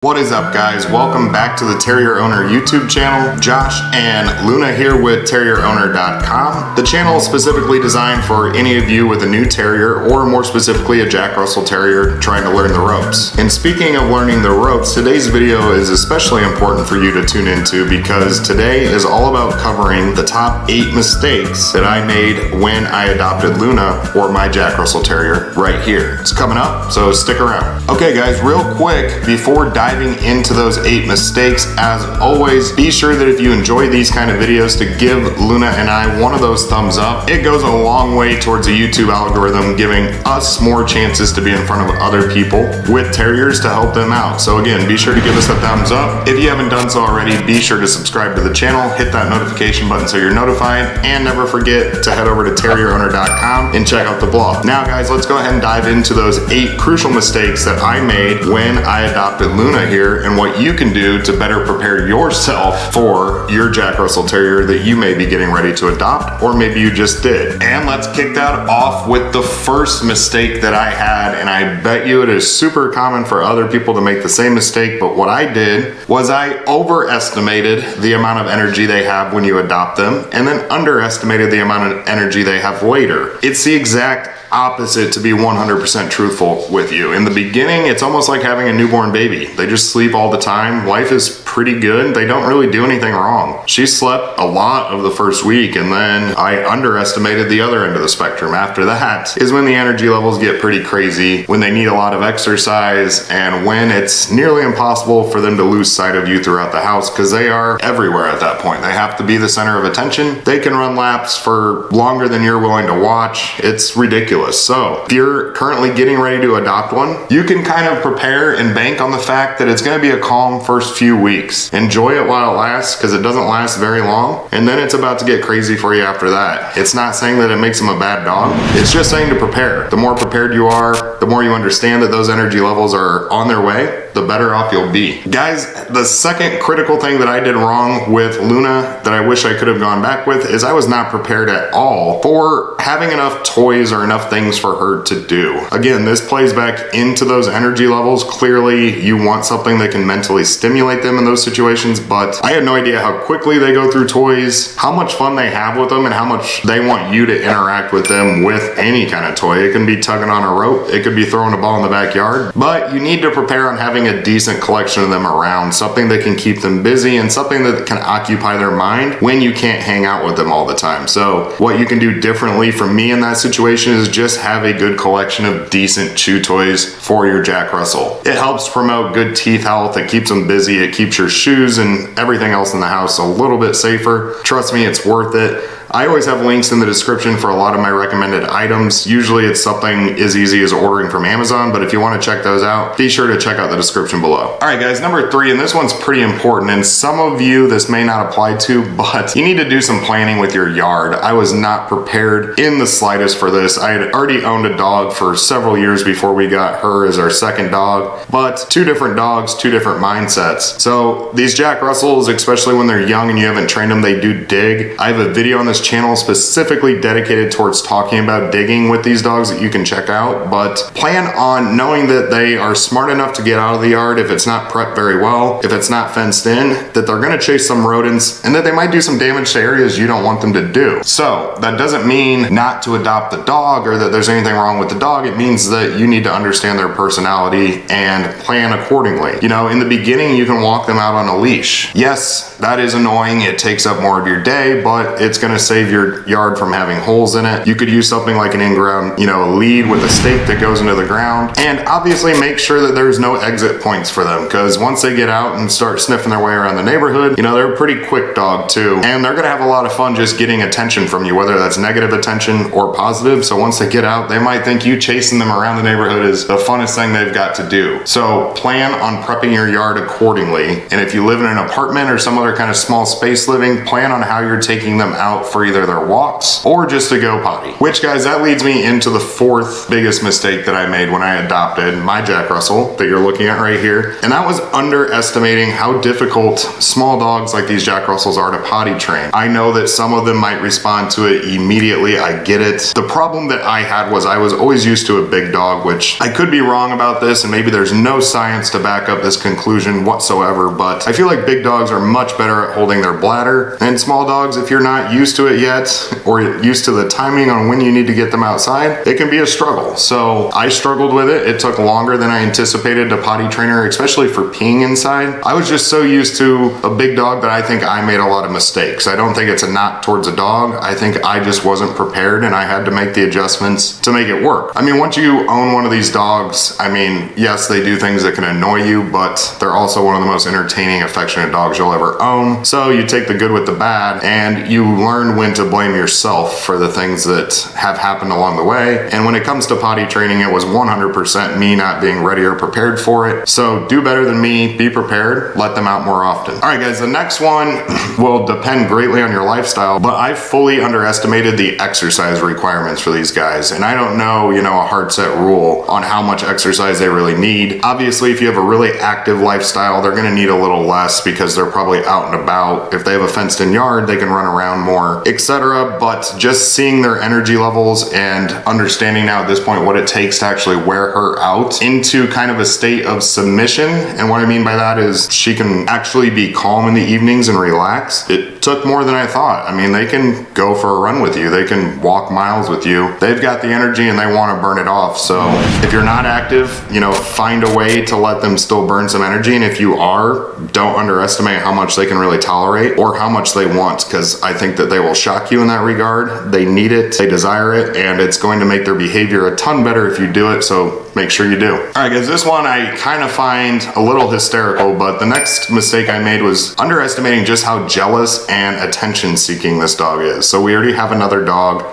What is up, guys? Welcome back to the Terrier Owner YouTube channel. Josh and Luna here with TerrierOwner.com. The channel is specifically designed for any of you with a new terrier, or more specifically a Jack Russell Terrier trying to learn the ropes. And speaking of learning the ropes, today's video is especially important for you to tune into because today is all about covering the top 8 mistakes that I made when I adopted Luna, or my Jack Russell Terrier, right here. It's coming up, so stick around. Okay guys, real quick, before diving into those 8 mistakes, as always, be sure that if you enjoy these kind of videos to give Luna and I one of those thumbs up. It goes a long way towards the YouTube algorithm giving us more chances to be in front of other people with terriers to help them out. So again, be sure to give us a thumbs up. If you haven't done so already, be sure to subscribe to the channel, hit that notification button so you're notified, and never forget to head over to TerrierOwner.com and check out the blog. Now guys, let's go ahead and dive into those 8 crucial mistakes that I made when I adopted Luna here, and what you can do to better prepare yourself for your Jack Russell Terrier that you may be getting ready to adopt, or maybe you just did. And let's kick that off with the first mistake that I had, and I bet you it is super common for other people to make the same mistake, but what I did was I overestimated the amount of energy they have when you adopt them, and then underestimated the amount of energy they have later. It's the exact opposite, to be 100% truthful with you. In the beginning, it's almost like having a newborn baby. They just sleep all the time. Life is pretty good. They don't really do anything wrong. She slept a lot of the first week, and then I underestimated the other end of the spectrum. After that is when the energy levels get pretty crazy, when they need a lot of exercise, and when it's nearly impossible for them to lose sight of you throughout the house because they are everywhere at that point. They have to be the center of attention. They can run laps for longer than you're willing to watch. It's ridiculous. So if you're currently getting ready to adopt one, you can kind of prepare and bank on the fact that it's going to be a calm first few weeks. Enjoy it while it lasts, because it doesn't last very long, and then it's about to get crazy for you after that. It's not saying that it makes them a bad dog. It's just saying to prepare. The more prepared you are, the more you understand that those energy levels are on their way, the better off you'll be. Guys, the second critical thing that I did wrong with Luna that I wish I could have gone back with is I was not prepared at all for having enough toys or enough things for her to do. Again, this plays back into those energy levels. Clearly, you want something that can mentally stimulate them in those situations, but I had no idea how quickly they go through toys, how much fun they have with them, and how much they want you to interact with them with any kind of toy. It can be tugging on a rope, it could be throwing a ball in the backyard, but you need to prepare on having a decent collection of them around, something that can keep them busy and something that can occupy their mind when you can't hang out with them all the time. So what you can do differently from me in that situation is just have a good collection of decent chew toys for your Jack Russell. It helps promote good teeth health, it keeps them busy, it keeps your shoes and everything else in the house a little bit safer. Trust me, it's worth it. I always have links in the description for a lot of my recommended items. Usually it's something as easy as ordering from Amazon, but if you want to check those out, be sure to check out the description below. All right guys, number 3, and this one's pretty important, and some of you this may not apply to, but you need to do some planning with your yard. I was not prepared in the slightest for this. I had already owned a dog for several years before we got her as our second dog, but 2 different dogs, 2 different mindsets. So these Jack Russells, especially when they're young and you haven't trained them, they do dig. I have a video on this channel specifically dedicated towards talking about digging with these dogs that you can check out, but plan on knowing that they are smart enough to get out of the yard if it's not prepped very well, if it's not fenced in, that they're going to chase some rodents, and that they might do some damage to areas you don't want them to do. So that doesn't mean not to adopt the dog or that there's anything wrong with the dog. It means that you need to understand their personality and plan accordingly. You know, in the beginning you can walk them out on a leash. Yes, that is annoying, it takes up more of your day, but it's going to save your yard from having holes in it. You could use something like an in-ground, a lead with a stake that goes into the ground, and obviously make sure that there's no exit points for them, because once they get out and start sniffing their way around the neighborhood, they're a pretty quick dog too, and they're gonna have a lot of fun just getting attention from you, whether that's negative attention or positive. So once they get out, they might think you chasing them around the neighborhood is the funnest thing they've got to do. So plan on prepping your yard accordingly, and if you live in an apartment or some other kind of small space living, plan on how you're taking them out for for either their walks or just to go potty. Which, guys, that leads me into the fourth biggest mistake that I made when I adopted my Jack Russell that you're looking at right here. And that was underestimating how difficult small dogs like these Jack Russells are to potty train. I know that some of them might respond to it immediately. I get it. The problem that I had was I was always used to a big dog, which I could be wrong about this, and maybe there's no science to back up this conclusion whatsoever, but I feel like big dogs are much better at holding their bladder, and small dogs, if you're not used to it yet or used to the timing on when you need to get them outside, it can be a struggle. So I struggled with it. It took longer than I anticipated to potty train her, especially for peeing inside. I was just so used to a big dog that I think I made a lot of mistakes. I don't think it's a knock towards a dog. I think I just wasn't prepared and I had to make the adjustments to make it work. I mean, once you own one of these dogs, I mean, yes, they do things that can annoy you, but they're also one of the most entertaining, affectionate dogs you'll ever own. So you take the good with the bad and you learn when to blame yourself for the things that have happened along the way. And when it comes to potty training, it was 100% me not being ready or prepared for it. So do better than me, be prepared, let them out more often. All right, guys, the next one will depend greatly on your lifestyle, but I fully underestimated the exercise requirements for these guys. And I don't know, a hard set rule on how much exercise they really need. Obviously, if you have a really active lifestyle, they're gonna need a little less because they're probably out and about. If they have a fenced in yard, they can run around more, etc. But just seeing their energy levels and understanding now at this point what it takes to actually wear her out into kind of a state of submission. And what I mean by that is she can actually be calm in the evenings and relax. It took more than I thought. I mean, they can go for a run with you. They can walk miles with you. They've got the energy and they want to burn it off. So if you're not active, find a way to let them still burn some energy. And if you are, don't underestimate how much they can really tolerate or how much they want, because I think that they will shock you in that regard. They need it, they desire it, and it's going to make their behavior a ton better if you do it. So make sure you do. All right, guys, this one I kind of find a little hysterical, but the next mistake I made was underestimating just how jealous and attention seeking this dog is. So we already have another dog,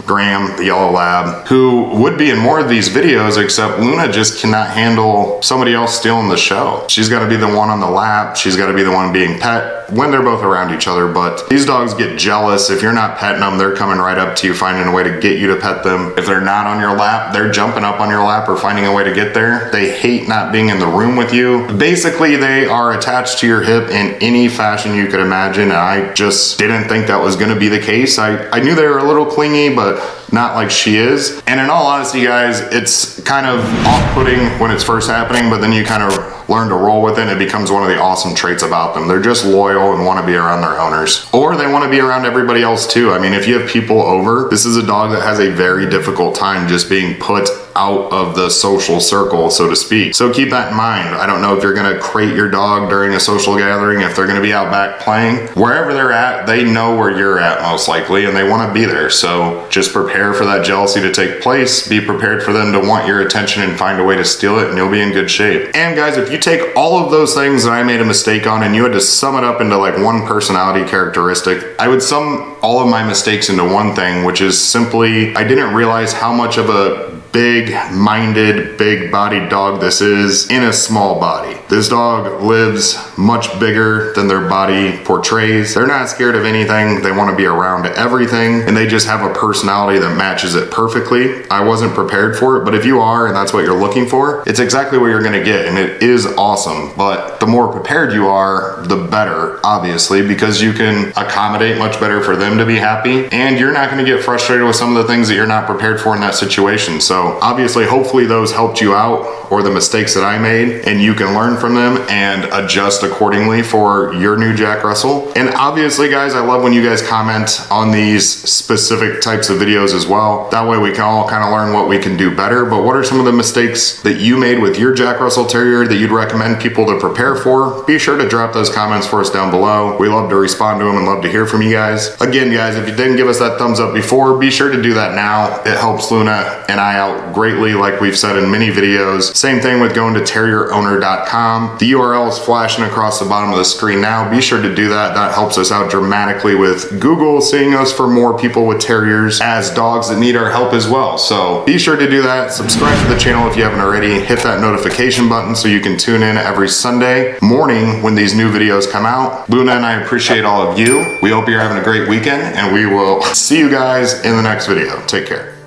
Graham, the yellow lab, who would be in more of these videos, except Luna just cannot handle somebody else stealing the show. She's got to be the one on the lap. She's got to be the one being pet when they're both around each other. But these dogs get jealous. If you're not petting them, they're coming right up to you, finding a way to get you to pet them. If they're not on your lap, they're jumping up on your lap or finding a way to get there. They hate not being in the room with you. Basically, they are attached to your hip in any fashion you could imagine. And I just didn't think that was going to be the case. I knew they were a little clingy, but not like she is. And in all honesty, guys, it's kind of off-putting when it's first happening, but then you kind of learn to roll with it and it becomes one of the awesome traits about them. They're just loyal and want to be around their owners. Or they want to be around everybody else too. I mean, if you have people over, this is a dog that has a very difficult time just being put out of the social circle, so to speak. So keep that in mind. I don't know if you're gonna crate your dog during a social gathering, if they're gonna be out back playing. Wherever they're at, they know where you're at most likely, and they wanna be there. So just prepare for that jealousy to take place. Be prepared for them to want your attention and find a way to steal it, and you'll be in good shape. And guys, if you take all of those things that I made a mistake on and you had to sum it up into like one personality characteristic, I would sum all of my mistakes into one thing, which is simply I didn't realize how much of a big-minded, big-bodied dog this is in a small body. This dog lives much bigger than their body portrays. They're not scared of anything. They want to be around everything, and they just have a personality that matches it perfectly. I wasn't prepared for it, but if you are and that's what you're looking for, it's exactly what you're going to get, and it is awesome. But the more prepared you are, the better, obviously, because you can accommodate much better for them to be happy, and you're not going to get frustrated with some of the things that you're not prepared for in that situation. So obviously, hopefully those helped you out, or the mistakes that I made, and you can learn from them and adjust accordingly for your new Jack Russell. And obviously, guys, I love when you guys comment on these specific types of videos as well. That way we can all kind of learn what we can do better. But what are some of the mistakes that you made with your Jack Russell Terrier that you'd recommend people to prepare for? Be sure to drop those comments for us down below. We love to respond to them and love to hear from you guys. Again, guys, if you didn't give us that thumbs up before, be sure to do that now. It helps Luna and I out out greatly, like we've said in many videos. Same thing with going to terrierowner.com. The URL is flashing across the bottom of the screen now. Be sure to do that. That helps us out dramatically with Google seeing us for more people with terriers as dogs that need our help as well. So be sure to do that. Subscribe to the channel if you haven't already. Hit that notification button so you can tune in every Sunday morning when these new videos come out. Luna and I appreciate all of you. We hope you're having a great weekend, and we will see you guys in the next video. Take care.